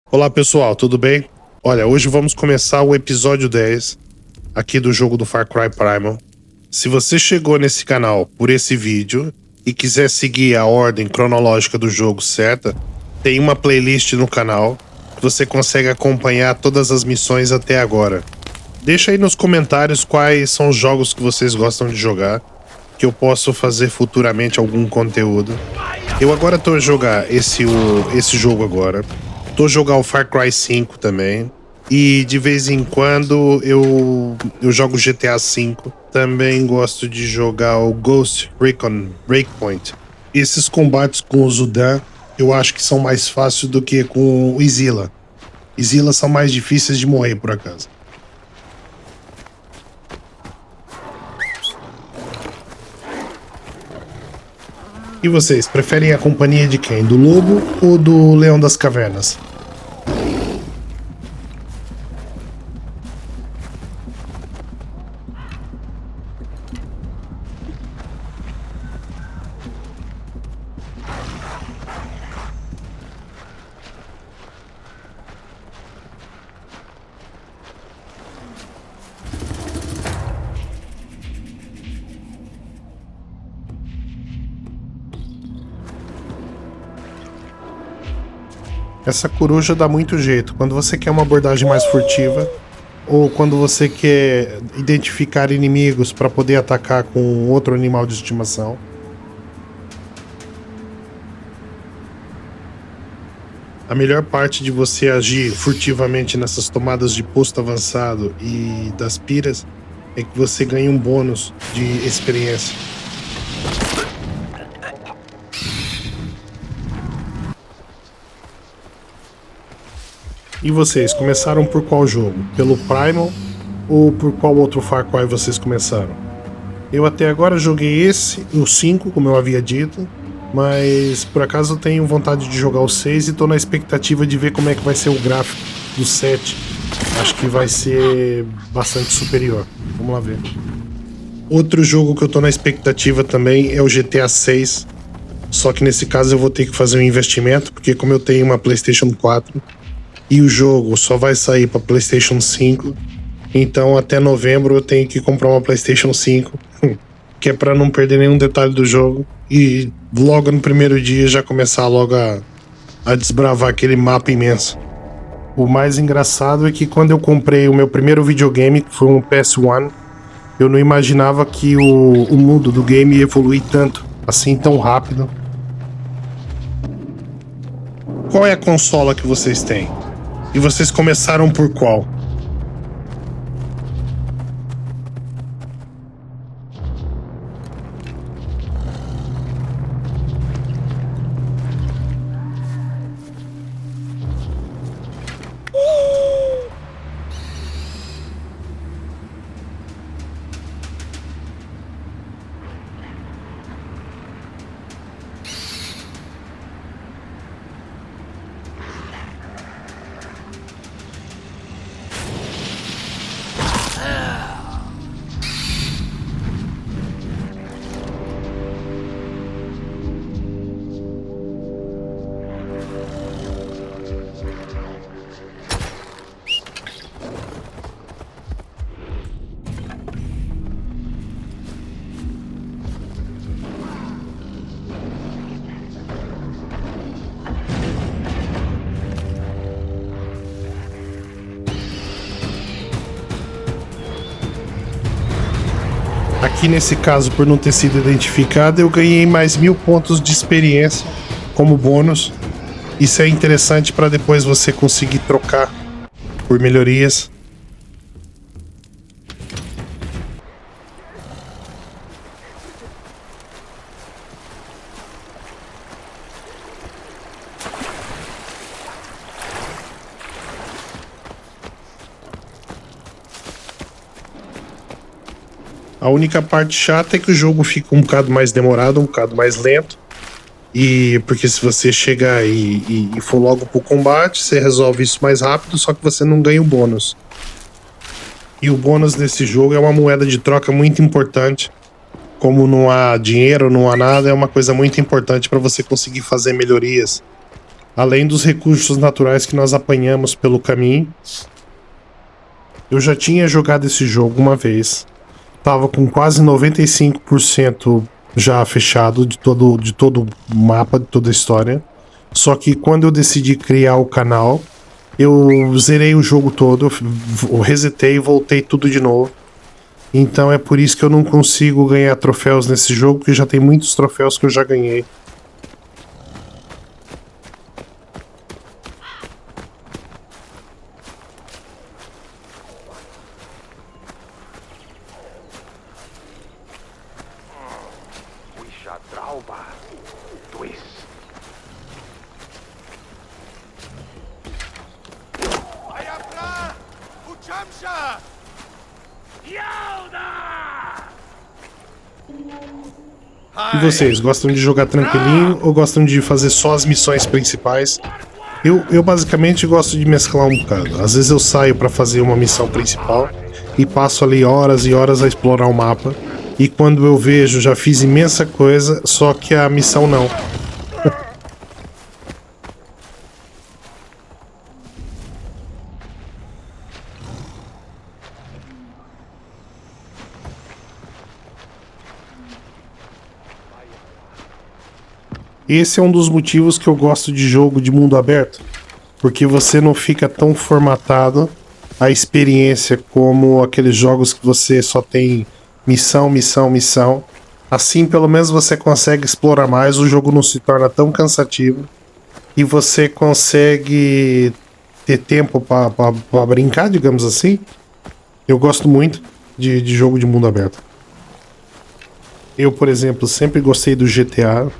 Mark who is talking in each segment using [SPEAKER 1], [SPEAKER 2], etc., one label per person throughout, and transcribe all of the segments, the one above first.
[SPEAKER 1] Olá pessoal, tudo bem? Olha, hoje vamos começar o episódio 10 aqui do jogo do Far Cry Primal. Se você chegou nesse canal por esse vídeo e quiser seguir a ordem cronológica do jogo certa, tem uma playlist no canal que você consegue acompanhar todas as missões até agora. Deixa aí nos comentários quais são os jogos que vocês gostam de jogar, que eu posso fazer futuramente algum conteúdo. Eu agora tô a jogar esse jogo agora. Tô a jogar o Far Cry 5 também. E de vez em quando eu jogo GTA 5. Também gosto de jogar o Ghost Recon Breakpoint. Esses combates com o Zudaan eu acho que são mais fáceis do que com o Izila. Izila são mais difíceis de morrer, por acaso. E vocês, preferem a companhia de quem? Do lobo ou do leão das cavernas? Essa coruja dá muito jeito quando você quer uma abordagem mais furtiva ou quando você quer identificar inimigos para poder atacar com outro animal de estimação. A melhor parte de você agir furtivamente nessas tomadas de posto avançado e das piras é que você ganha um bônus de experiência. E vocês, começaram por qual jogo? Pelo Primal ou por qual outro Far Cry vocês começaram? Eu até agora joguei esse, o 5, como eu havia dito, mas por acaso eu tenho vontade de jogar o 6 e tô na expectativa de ver como é que vai ser o gráfico do 7. Acho que vai ser bastante superior. Vamos lá ver. Outro jogo que eu tô na expectativa também é o GTA 6, só que nesse caso eu vou ter que fazer um investimento, porque como eu tenho uma PlayStation 4, e o jogo só vai sair para PlayStation 5, então até novembro eu tenho que comprar uma PlayStation 5, que é para não perder nenhum detalhe do jogo e logo no primeiro dia já começar logo a desbravar aquele mapa imenso. O mais engraçado é que quando eu comprei o meu primeiro videogame, que foi um PS1, eu não imaginava que o mundo do game ia evoluir tanto, assim tão rápido. Qual é a consola que vocês têm? E vocês começaram por qual? Aqui nesse caso, por não ter sido identificado, eu ganhei mais 1000 pontos de experiência como bônus. Isso é interessante para depois você conseguir trocar por melhorias. A única parte chata é que o jogo fica um bocado mais demorado, um bocado mais lento. E porque se você chegar e for logo pro combate, você resolve isso mais rápido, só que você não ganha o bônus. E o bônus desse jogo é uma moeda de troca muito importante. Como não há dinheiro, não há nada, é uma coisa muito importante para você conseguir fazer melhorias além dos recursos naturais que nós apanhamos pelo caminho. Eu já tinha jogado esse jogo uma vez. Tava com quase 95% já fechado de todo o mapa, de toda a história. Só que quando eu decidi criar o canal, eu zerei o jogo todo, eu resetei e voltei tudo de novo. Então é por isso que eu não consigo ganhar troféus nesse jogo, porque já tem muitos troféus que eu já ganhei. E vocês, gostam de jogar tranquilinho ou gostam de fazer só as missões principais? Eu basicamente gosto de mesclar um bocado. Às vezes eu saio para fazer uma missão principal e passo ali horas e horas a explorar o mapa. E quando eu vejo, já fiz imensa coisa, só que a missão não. Esse é um dos motivos que eu gosto de jogo de mundo aberto, porque você não fica tão formatado a experiência como aqueles jogos que você só tem missão, missão, missão. Assim, pelo menos você consegue explorar mais, o jogo não se torna tão cansativo e você consegue ter tempo para brincar, digamos assim. Eu gosto muito de jogo de mundo aberto. Eu, por exemplo, sempre gostei do GTA.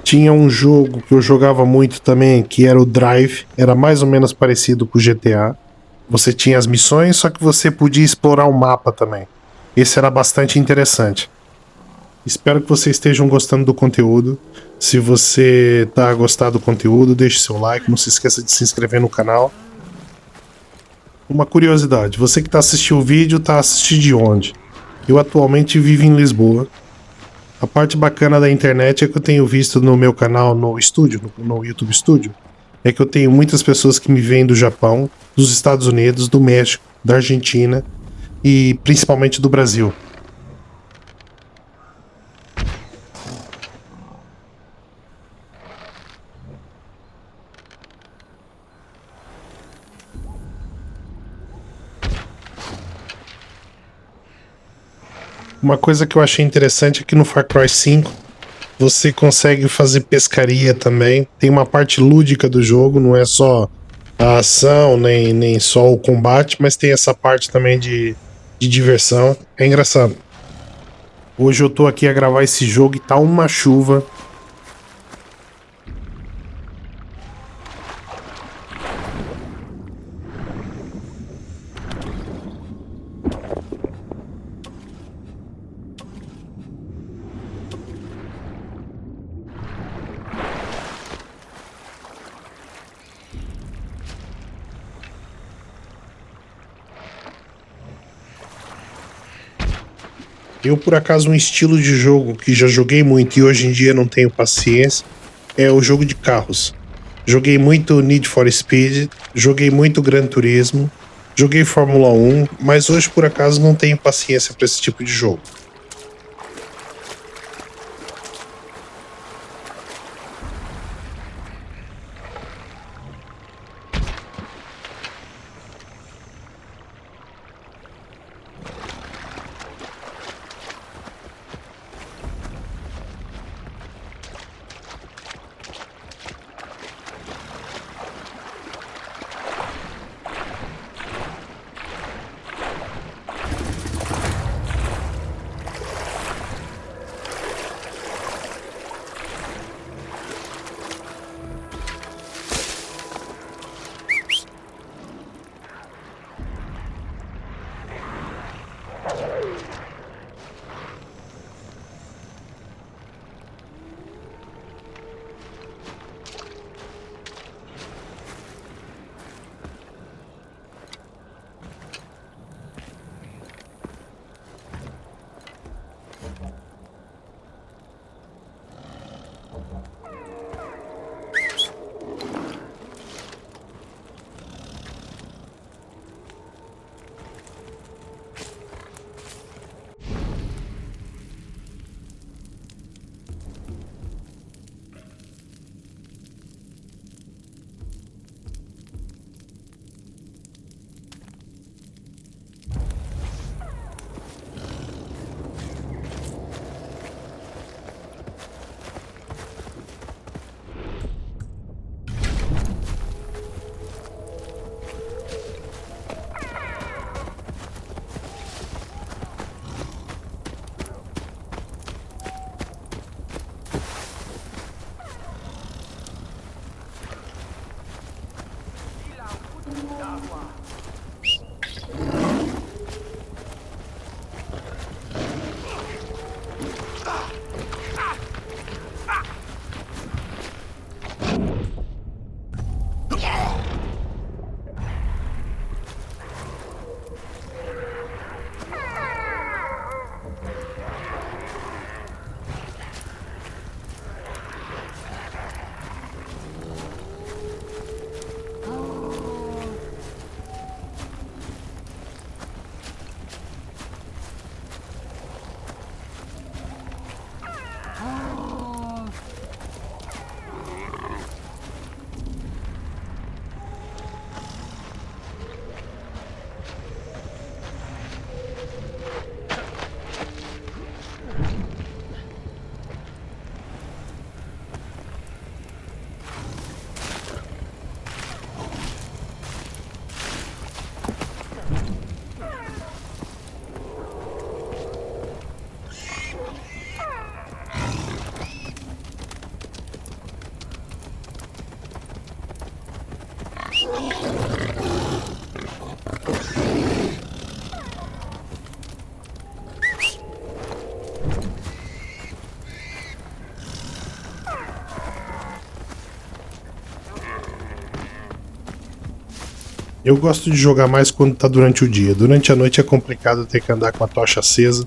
[SPEAKER 1] Tinha um jogo que eu jogava muito também, que era o Drive. Era mais ou menos parecido com o GTA. Você tinha as missões, só que você podia explorar o mapa também. Esse era bastante interessante. Espero que vocês estejam gostando do conteúdo. Se você tá gostando do conteúdo, deixe seu like. Não se esqueça de se inscrever no canal. Uma curiosidade, você que está assistindo o vídeo, está assistindo de onde? Eu atualmente vivo em Lisboa. A parte bacana da internet é que eu tenho visto no meu canal no estúdio, no YouTube Studio, é que eu tenho muitas pessoas que me veem do Japão, dos Estados Unidos, do México, da Argentina e principalmente do Brasil. Uma coisa que eu achei interessante é que no Far Cry 5 você consegue fazer pescaria também. Tem uma parte lúdica do jogo, não é só a ação, nem só o combate, mas tem essa parte também de diversão. É engraçado. Hoje eu tô aqui a gravar esse jogo e tá uma chuva. Eu, por acaso, um estilo de jogo que já joguei muito e hoje em dia não tenho paciência é o jogo de carros. Joguei muito Need for Speed, joguei muito Gran Turismo, joguei Fórmula 1, mas hoje, por acaso, não tenho paciência para esse tipo de jogo. Eu gosto de jogar mais quando tá durante o dia. Durante a noite é complicado ter que andar com a tocha acesa.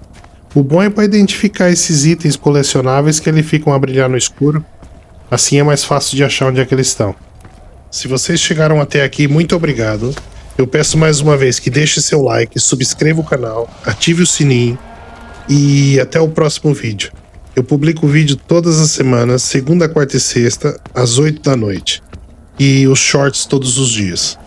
[SPEAKER 1] O bom é para identificar esses itens colecionáveis que eles ficam a brilhar no escuro. Assim é mais fácil de achar onde é que eles estão. Se vocês chegaram até aqui, muito obrigado. Eu peço mais uma vez que deixe seu like, subscreva o canal, ative o sininho e até o próximo vídeo. Eu publico vídeo todas as semanas, segunda, quarta e sexta, às 8 da noite. E os shorts todos os dias.